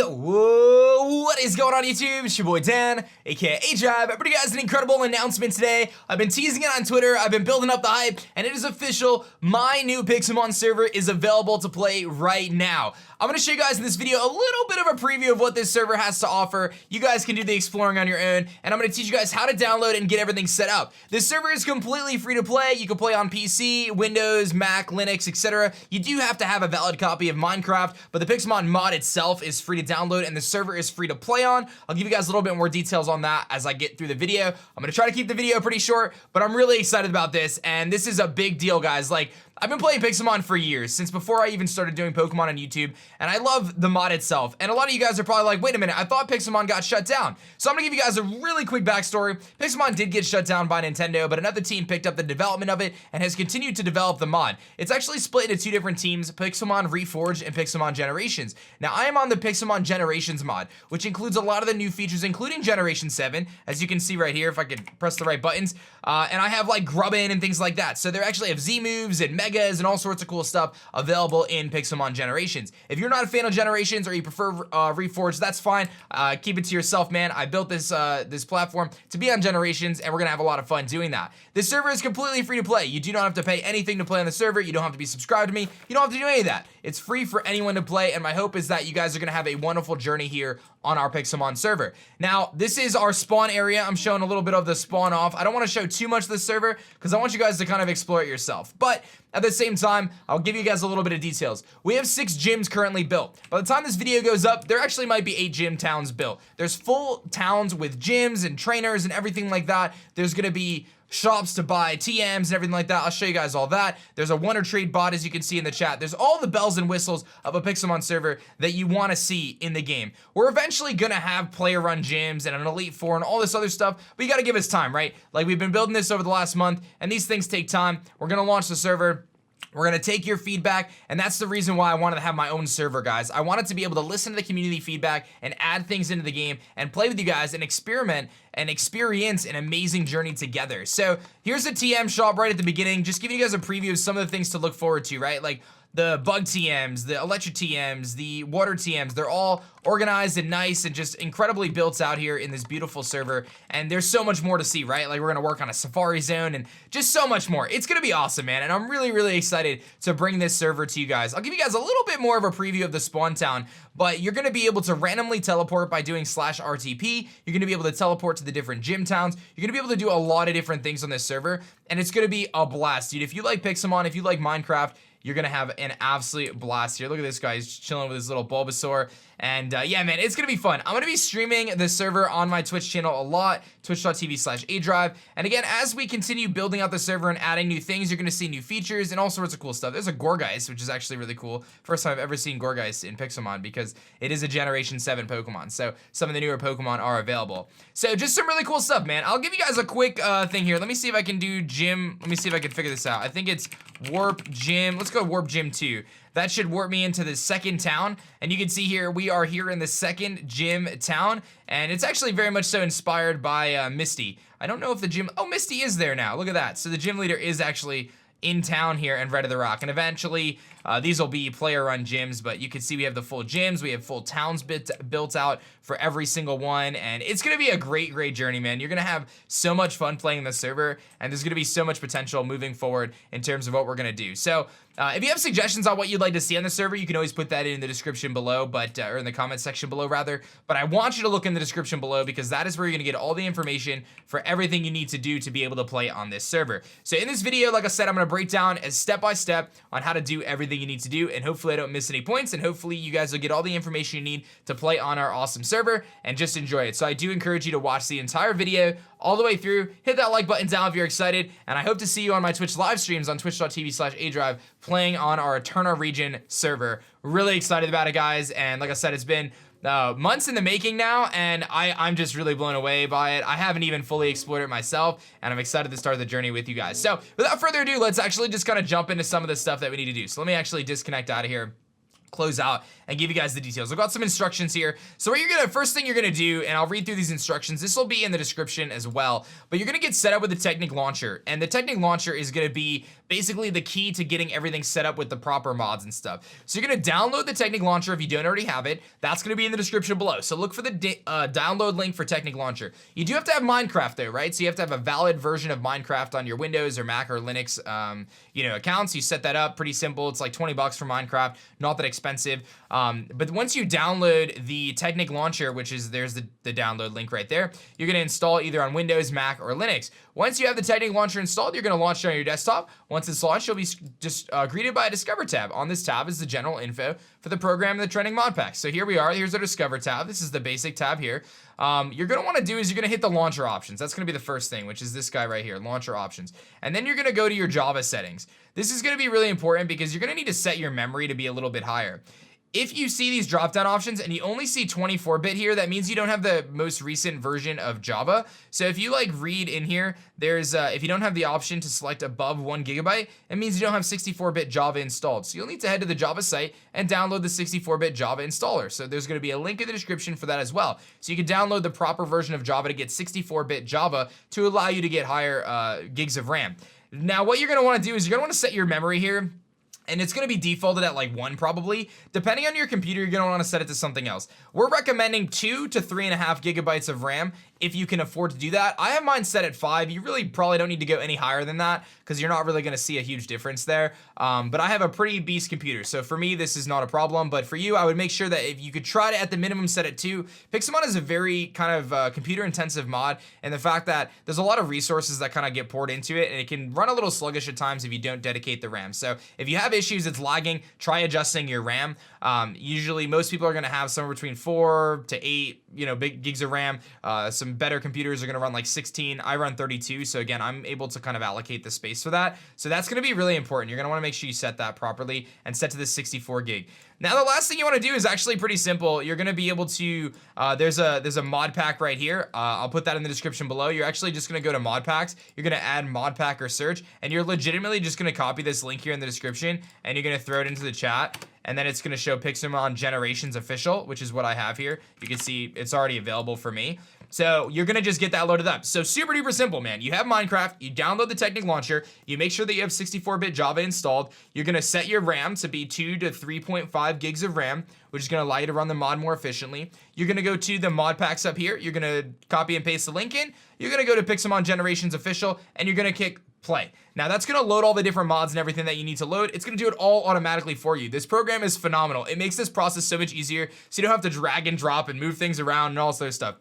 Yo, whoa, what is going on YouTube? It's your boy Dan, aka aDrive. I brought you guys an incredible announcement today. I've been teasing it on Twitter, I've been building up the hype, and it is official. My new Pixelmon server is available to play right now. I'm gonna show you guys in this video a little bit of a preview of what this server has to offer. You guys can do the exploring on your own, and I'm gonna teach you guys how to download and get everything set up. This server is completely free to play. You can play on PC, Windows, Mac, Linux, etc. You do have to have a valid copy of Minecraft, but the Pixelmon mod itself is free to download and the server is free to play on. I'll give you guys a little bit more details on that as I get through the video. I'm gonna try to keep the video pretty short, but I'm really excited about this, and this is a big deal, guys. Like, I've been playing Pixelmon for years, since before I even started doing Pokemon on YouTube, and I love the mod itself. And a lot of you guys are probably like, wait a minute, I thought Pixelmon got shut down. So I'm gonna give you guys a really quick backstory. Pixelmon did get shut down by Nintendo, but another team picked up the development of it and has continued to develop the mod. It's actually split into two different teams, Pixelmon Reforged and Pixelmon Generations. Now, I am on the Pixelmon Generations mod, which includes a lot of the new features, including Generation 7, as you can see right here, if I could press the right buttons. And I have like Grubbin and things like that. So they actually have Z-moves and Megas and all sorts of cool stuff available in Pixelmon Generations. If you're not a fan of Generations or you prefer Reforged, that's fine. Keep it to yourself, man. I built this this platform to be on Generations, and we're gonna have a lot of fun doing that. This server is completely free to play. You do not have to pay anything to play on the server. You don't have to be subscribed to me. You don't have to do any of that. It's free for anyone to play, and my hope is that you guys are gonna have a wonderful journey here on our Pixelmon server. Now, this is our spawn area. I'm showing a little bit of the spawn off. I don't want to show too much of the server because I want you guys to kind of explore it yourself. But at the same time, I'll give you guys a little bit of details. We have 6 gyms currently built. By the time this video goes up, there actually might be 8 gym towns built. There's full towns with gyms and trainers and everything like that. There's gonna be shops to buy TMs and everything like that. I'll show you guys all that. There's a Wonder Trade bot, as you can see in the chat. There's all the bells and whistles of a Pixelmon server that you want to see in the game. We're eventually gonna have player run gyms and an Elite Four and all this other stuff, but you gotta give us time, right? Like, we've been building this over the last month, and these things take time. We're gonna launch the server. We're gonna take your feedback, and that's the reason why I wanted to have my own server, guys. I wanted to be able to listen to the community feedback and add things into the game and play with you guys and experiment and experience an amazing journey together. So here's the TM shop right at the beginning, just giving you guys a preview of some of the things to look forward to, right? Like the bug TMs, the electric TMs, the water TMs, they're all organized and nice and just incredibly built out here in this beautiful server. And there's so much more to see, right? Like, we're gonna work on a safari zone and just so much more. It's gonna be awesome, man. And I'm really, really excited to bring this server to you guys. I'll give you guys a little bit more of a preview of the spawn town, but you're gonna be able to randomly teleport by doing /RTP. You're gonna be able to teleport to the different gym towns. You're gonna be able to do a lot of different things on this server, and it's gonna be a blast, dude. If you like Pixelmon, if you like Minecraft, you're gonna have an absolute blast here. Look at this guy, he's chilling with his little Bulbasaur. And yeah, man, it's gonna be fun. I'm gonna be streaming this server on my Twitch channel a lot, twitch.tv/aDrive. And again, as we continue building out the server and adding new things, you're gonna see new features and all sorts of cool stuff. There's a Gourgeist, which is actually really cool. First time I've ever seen Gourgeist in Pixelmon because it is a Generation 7 Pokemon. So some of the newer Pokemon are available. So just some really cool stuff, man. I'll give you guys a quick thing here. Let me see if I can do gym. Let me see if I can figure this out. I think it's Warp Gym. Let's go Warp Gym 2. That should warp me into the second town, and you can see here, we are here in the second gym town, and it's actually very much so inspired by Misty. I don't know if the gym, oh, Misty is there now, look at that. So the gym leader is actually in town here in Red of the Rock, and eventually these will be player run gyms, but you can see we have the full gyms, we have full towns built out for every single one, and it's gonna be a great journey, man. You're gonna have so much fun playing the server, and there's gonna be so much potential moving forward in terms of what we're gonna do. So if you have suggestions on what you'd like to see on the server, you can always put that in the description below, but or in the comment section below rather. But I want you to look in the description below because that is where you're gonna get all the information for everything you need to do to be able to play on this server. So in this video, like I said, I'm gonna break down as step by step on how to do everything you need to do, and hopefully I don't miss any points, and hopefully you guys will get all the information you need to play on our awesome server and just enjoy it. So I do encourage you to watch the entire video all the way through. Hit that like button down if you're excited, and I hope to see you on my Twitch live streams on twitch.tv/aDrive playing on our Eterna Region server. Really excited about it, guys, and like I said, it's been months in the making now, and I'm just really blown away by it. I haven't even fully explored it myself, and I'm excited to start the journey with you guys. So without further ado, let's actually just kind of jump into some of the stuff that we need to do. So let me actually disconnect out of here, close out, and give you guys the details. I've got some instructions here. So what you're gonna, first thing you're gonna do, and I'll read through these instructions, this will be in the description as well, but you're gonna get set up with the Technic Launcher, and the Technic Launcher is gonna be basically the key to getting everything set up with the proper mods and stuff. So you're gonna download the Technic Launcher if you don't already have it. That's gonna be in the description below. So look for the download link for Technic Launcher. You do have to have Minecraft though, right? So you have to have a valid version of Minecraft on your Windows or Mac or Linux, accounts. You set that up, pretty simple. It's like 20 bucks for Minecraft, not that expensive. But once you download the Technic Launcher, which is, there's the download link right there, you're gonna install either on Windows, Mac, or Linux. Once you have the Technic Launcher installed, you're gonna launch it on your desktop. Once it's launched, you'll be just greeted by a Discover tab. On this tab is the general info for the program and the trending mod packs. So here we are, here's our Discover tab. This is the basic tab here. You're gonna wanna do is you're gonna hit the launcher options. That's gonna be the first thing, which is this guy right here, launcher options. And then you're gonna go to your Java settings. This is gonna be really important because you're gonna need to set your memory to be a little bit higher. If you see these drop-down options and you only see 24-bit here, that means you don't have the most recent version of Java. So if you like read in here, there's if you don't have the option to select above 1 gigabyte, it means you don't have 64-bit Java installed. So you'll need to head to the Java site and download the 64-bit Java installer. So there's gonna be a link in the description for that as well. So you can download the proper version of Java to get 64-bit Java to allow you to get higher gigs of RAM. Now what you're gonna wanna do is you're gonna wanna set your memory here, and it's gonna be defaulted at like 1 probably. Depending on your computer, you're gonna wanna set it to something else. We're recommending 2 to 3.5 gigabytes of RAM if you can afford to do that. I have mine set at 5. You really probably don't need to go any higher than that because you're not really gonna see a huge difference there. But I have a pretty beast computer, so for me, this is not a problem. But for you, I would make sure that if you could try to, at the minimum, set it 2. Pixelmon is a very kind of computer-intensive mod, and the fact that there's a lot of resources that kind of get poured into it, and it can run a little sluggish at times if you don't dedicate the RAM. So if you have issues, it's lagging, try adjusting your RAM. Usually most people are gonna have somewhere between 4 to 8, big gigs of RAM. Some better computers are gonna run like 16. I run 32, so again, I'm able to kind of allocate the space for that. So that's gonna be really important. You're gonna wanna make sure you set that properly and set to the 64 gig. Now the last thing you wanna do is actually pretty simple. You're gonna be able to, there's a mod pack right here. I'll put that in the description below. You're actually just gonna go to modpacks. You're gonna add modpack or search, and you're legitimately just gonna copy this link here in the description, and you're gonna throw it into the chat. And then it's gonna show Pixelmon Generations Official, which is what I have here. You can see it's already available for me. So you're gonna just get that loaded up. So super duper simple, man. You have Minecraft, you download the Technic Launcher, you make sure that you have 64-bit Java installed. You're gonna set your RAM to be 2 to 3.5 gigs of RAM, which is gonna allow you to run the mod more efficiently. You're gonna go to the mod packs up here. You're gonna copy and paste the link in. You're gonna go to Pixelmon Generations Official, and you're gonna click play. Now that's gonna load all the different mods and everything that you need to load. It's gonna do it all automatically for you. This program is phenomenal. It makes this process so much easier, so you don't have to drag and drop and move things around and all this other stuff.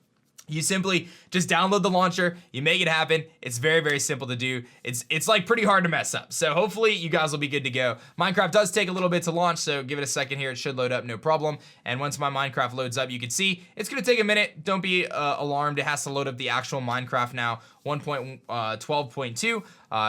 You simply just download the launcher, you make it happen. It's very, very simple to do. It's like pretty hard to mess up. So hopefully you guys will be good to go. Minecraft does take a little bit to launch, so give it a second here. It should load up, no problem. And once my Minecraft loads up, you can see it's gonna take a minute. Don't be alarmed. It has to load up the actual Minecraft now, 1.12.2.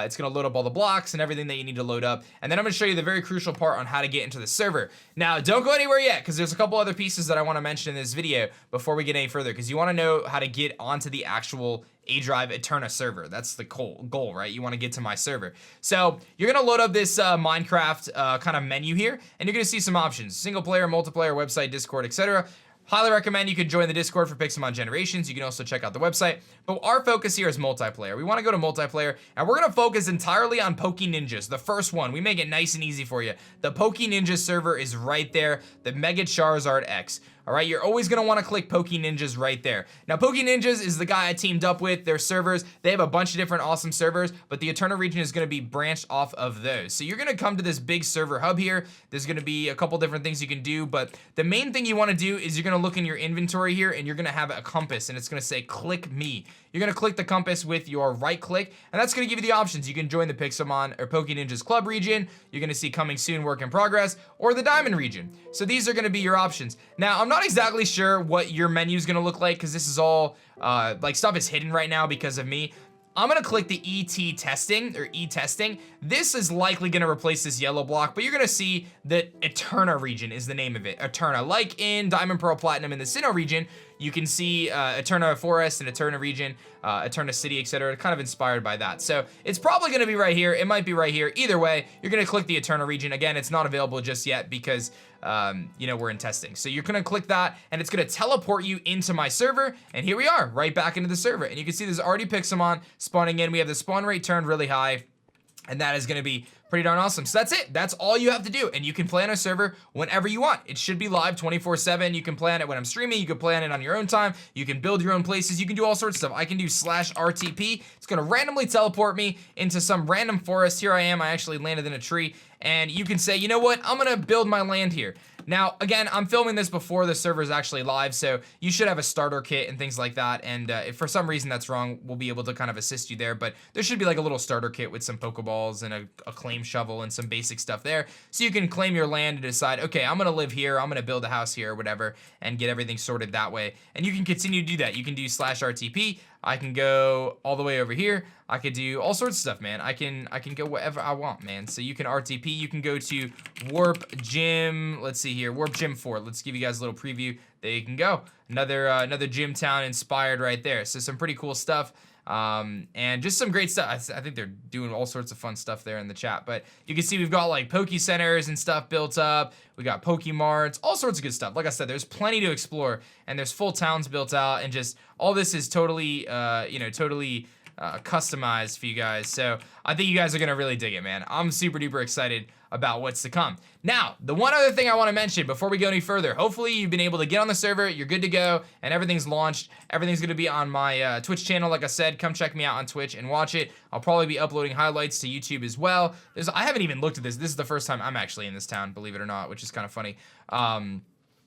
It's gonna load up all the blocks and everything that you need to load up. And then I'm gonna show you the very crucial part on how to get into the server. Now, don't go anywhere yet, because there's a couple other pieces that I wanna mention in this video before we get any further, because you wanna know how to get onto the actual aDrive Eterna server. That's the goal, right? You wanna get to my server. So you're gonna load up this Minecraft kind of menu here, and you're gonna see some options: single player, multiplayer, website, Discord, etc. Highly recommend you could join the Discord for Pixelmon Generations. You can also check out the website. But our focus here is multiplayer. We want to go to multiplayer, and we're going to focus entirely on Poke Ninjas, the first one. We make it nice and easy for you. The Poke Ninjas server is right there, the Mega Charizard X. All right, you're always gonna wanna click Poke Ninjas right there. Now, Poke Ninjas is the guy I teamed up with, their servers. They have a bunch of different awesome servers, but the Eterna region is gonna be branched off of those. So you're gonna come to this big server hub here. There's gonna be a couple different things you can do, but the main thing you wanna do is you're gonna look in your inventory here, and you're gonna have a compass, and it's gonna say, click me. You're gonna click the compass with your right click, and that's gonna give you the options. You can join the Pixelmon or Poke Ninjas Club region. You're gonna see coming soon, work in progress, or the Diamond region. So these are gonna be your options. Now, I'm not exactly sure what your menu is gonna look like, because this is all, like, stuff is hidden right now because of me. I'm gonna click the ET testing, or E-testing. This is likely gonna replace this yellow block, but you're gonna see that Eterna region is the name of it. Eterna, like in Diamond, Pearl, Platinum in the Sinnoh region, you can see Eterna Forest and Eterna region, Eterna City, etc. Kind of inspired by that. So it's probably gonna be right here. It might be right here. Either way, you're gonna click the Eterna region. Again, it's not available just yet because we're in testing. So you're gonna click that, and it's gonna teleport you into my server, and here we are, right back into the server. And you can see there's already Pixelmon spawning in. We have the spawn rate turned really high. And that is going to be pretty darn awesome. So that's it. That's all you have to do. And you can play on a server whenever you want. It should be live 24/7. You can play on it when I'm streaming. You can play on it on your own time. You can build your own places. You can do all sorts of stuff. I can do /RTP. It's going to randomly teleport me into some random forest. Here I am. I actually landed in a tree. And you can say, you know what? I'm going to build my land here. Now, again, I'm filming this before the server is actually live, so you should have a starter kit and things like that, and if for some reason that's wrong, we'll be able to kind of assist you there, but there should be like a little starter kit with some Pokeballs and a claim shovel and some basic stuff there, so you can claim your land and decide, okay, I'm gonna live here, I'm gonna build a house here or whatever, and get everything sorted that way, and you can continue to do that. You can do /RTP, I can go all the way over here. I could do all sorts of stuff, man. I can go wherever I want, man. So you can RTP, you can go to Warp Gym, let's see here, Warp Gym 4. Let's give you guys a little preview. There you can go. Another gym town inspired right there. So some pretty cool stuff. And just some great stuff. I think they're doing all sorts of fun stuff there in the chat, but you can see we've got like Poke Centers and stuff built up. We got Pokemarts, all sorts of good stuff. Like I said, there's plenty to explore, and there's full towns built out, and just all this is totally, totally customized for you guys. So I think you guys are gonna really dig it, man. I'm super duper excited about what's to come. Now, the one other thing I want to mention before we go any further, hopefully you've been able to get on the server, you're good to go, and everything's launched. Everything's gonna be on my Twitch channel. Like I said, come check me out on Twitch and watch it. I'll probably be uploading highlights to YouTube as well. I haven't even looked at this. This is the first time I'm actually in this town, believe it or not, which is kind of funny.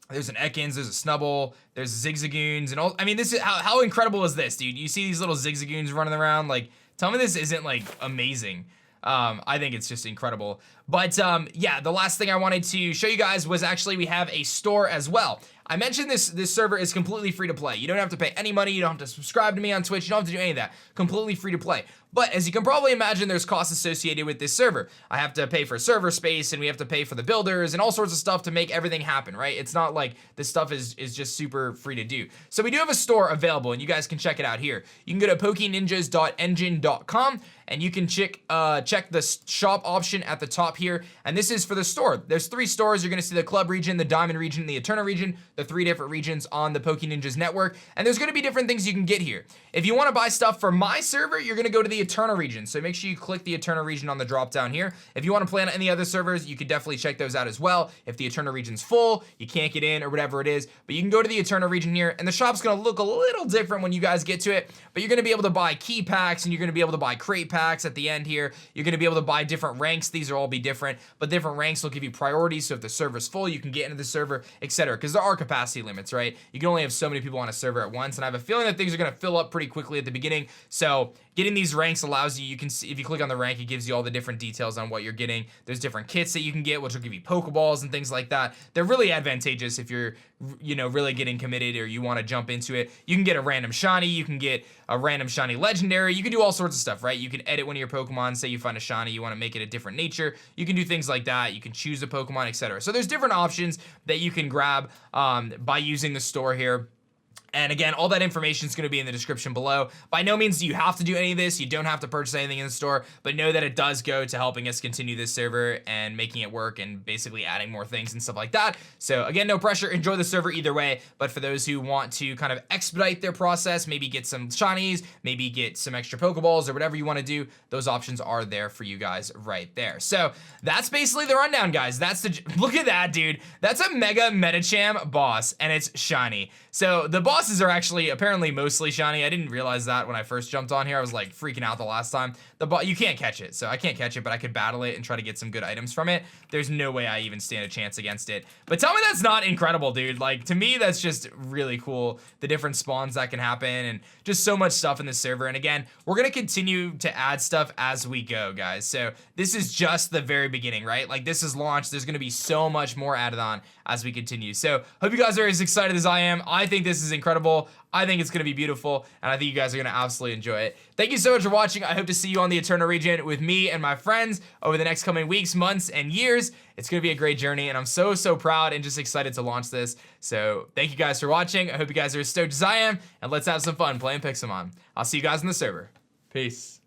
There's an Ekans, there's a Snubble, there's Zigzagoons, and all. I mean, this is how incredible is this, dude? You see these little Zigzagoons running around? Like, tell me this isn't like amazing. I think it's just incredible. But yeah, the last thing I wanted to show you guys was actually we have a store as well. I mentioned this server is completely free to play. You don't have to pay any money. You don't have to subscribe to me on Twitch. You don't have to do any of that. Completely free to play. But as you can probably imagine, there's costs associated with this server. I have to pay for server space, and we have to pay for the builders and all sorts of stuff to make everything happen, right? It's not like this stuff is just super free to do. So we do have a store available, and you guys can check it out here. You can go to pokeninjas.engine.com, and you can check the shop option at the top here, and this is for the store. There's 3 stores. You're gonna see the Club region, the Diamond region, and the Eterna region, the 3 different regions on the Poke Ninjas network, and there's gonna be different things you can get here. If you wanna buy stuff for my server, you're gonna go to the Eterna region, so make sure you click the Eterna region on the drop down here. If you wanna play on any other servers, you can definitely check those out as well. If the Eterna region's full, you can't get in or whatever it is, but you can go to the Eterna region here, and the shop's gonna look a little different when you guys get to it, but you're gonna be able to buy key packs, and you're gonna be able to buy crate packs at the end here. You're gonna be able to buy different ranks. These will all be different, but different ranks will give you priority, so if the server's full, you can get into the server, etc., because there are capacity limits, right? You can only have so many people on a server at once, and I have a feeling that things are gonna fill up pretty quickly at the beginning, so getting these ranks allows you can see, if you click on the rank, it gives you all the different details on what you're getting. There's different kits that you can get, which will give you Pokeballs and things like that. They're really advantageous if you're, really getting committed or you want to jump into it. You can get a random shiny, you can get a random shiny legendary, you can do all sorts of stuff, right? You can edit one of your Pokemon, say you find a shiny, you want to make it a different nature, you can do things like that, you can choose a Pokemon, etc. So there's different options that you can grab by using the store here. And again, all that information is going to be in the description below. By no means do you have to do any of this. You don't have to purchase anything in the store, but know that it does go to helping us continue this server and making it work and basically adding more things and stuff like that. So again, no pressure. Enjoy the server either way. But for those who want to kind of expedite their process, maybe get some shinies, maybe get some extra Pokeballs or whatever you want to do, those options are there for you guys right there. So that's basically the rundown, guys. Look at that, dude. That's a Mega Metacham boss, and it's shiny. So the bosses are actually apparently mostly shiny. I didn't realize that when I first jumped on here. I was like freaking out the last time. You can't catch it, so I can't catch it, but I could battle it and try to get some good items from it. There's no way I even stand a chance against it. But tell me that's not incredible, dude. Like, to me, that's just really cool. The different spawns that can happen and just so much stuff in this server. And again, we're gonna continue to add stuff as we go, guys. So this is just the very beginning, right? Like, this is launched. There's gonna be so much more added on as we continue. So hope you guys are as excited as I am. I think this is incredible. I think it's going to be beautiful, and I think you guys are going to absolutely enjoy it. Thank you so much for watching. I hope to see you on the Eterna region with me and my friends over the next coming weeks, months, and years. It's going to be a great journey, and I'm so proud and just excited to launch this. So thank you guys for watching. I hope you guys are as stoked as I am, and let's have some fun playing Pixelmon. I'll see you guys in the server. Peace.